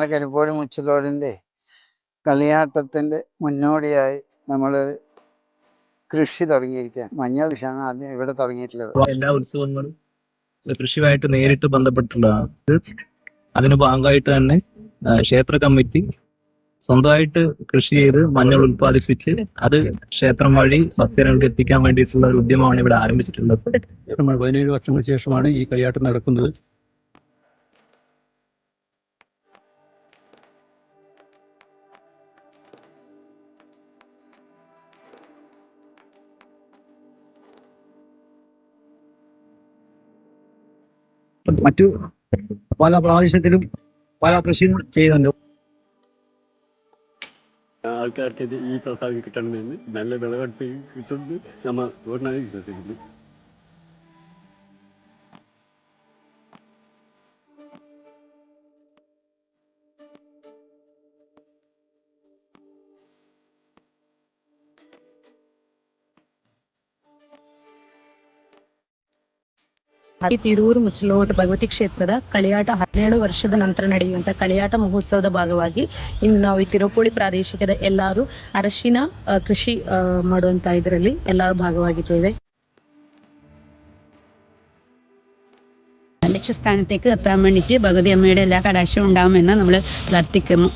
നമ്മളെ കരിപ്പോടി മുച്ചിലോടിൻ്റെ കളിയാട്ടത്തിൻ്റെ മുന്നോടിയായി നമ്മൾ കൃഷി തുടങ്ങിയിരിക്കുകയാണ്. മഞ്ഞൾ കൃഷിയാണ് ആദ്യം ഇവിടെ തുടങ്ങിയിട്ടുള്ളത്. എല്ലാ ഉത്സവങ്ങളും കൃഷിയുമായിട്ട് നേരിട്ട് ബന്ധപ്പെട്ടുള്ളതാണ്. അതിന് ഭാഗമായിട്ട് തന്നെ ക്ഷേത്ര കമ്മിറ്റി സ്വന്തമായിട്ട് കൃഷി ചെയ്ത് മഞ്ഞൾ ഉൽപ്പാദിപ്പിച്ച് അത് ക്ഷേത്രം വഴി ഭക്തർക്ക് എത്തിക്കാൻ വേണ്ടിയിട്ടുള്ള ഒരു ഉദ്യമമാണ് ഇവിടെ ആരംഭിച്ചിട്ടുള്ളത്. 17 വർഷങ്ങൾക്ക് ശേഷമാണ് ഈ കളിയാട്ടം നടക്കുന്നത്. മറ്റു പല പ്രാദേശികത്തിലും പല കൃഷിയും ചെയ്യുന്നുണ്ട്. ആൾക്കാർക്ക് ഈ പ്രസാദം കിട്ടണമെന്ന് നല്ല വിളവെടുപ്പ് കിട്ടുന്നത് നമ്മൾ പൂർണ്ണമായി വിശ്വസിക്കുന്നു. ತಿರೂರು ಮುಚ್ಚಲೋಟ ಭಗವತಿ ಕ್ಷೇತ್ರದ ಕಳಿಯಾಟ 12 ವರ್ಷದ ನಂತರ ನಡೆಯುವಂತ ಕಳಿಯಾಟ ಮಹೋತ್ಸವದ ಭಾಗವಾಗಿ ಇನ್ನು ನಾವು ಈ ತಿರುಪುಳಿ ಪ್ರಾದೇಶಿಕದ ಎಲ್ಲರೂ ಅರಶಿನ ಕೃಷಿ ಮಾಡುವಂತ ಇದರಲ್ಲಿ ಎಲ್ಲರೂ ഭാഗವಾಗಿದ್ದೇವೆ. ലക്ഷ്യസ്ഥാനത്തേക്ക് എത്താൻ വേണ്ടിയിട്ട് ഭഗവതി അമ്മയുടെ എല്ലാ കടാക്ഷവും ഉണ്ടാകുമെന്ന് നമ്മൾ പ്രാർത്ഥിക്കുന്നു.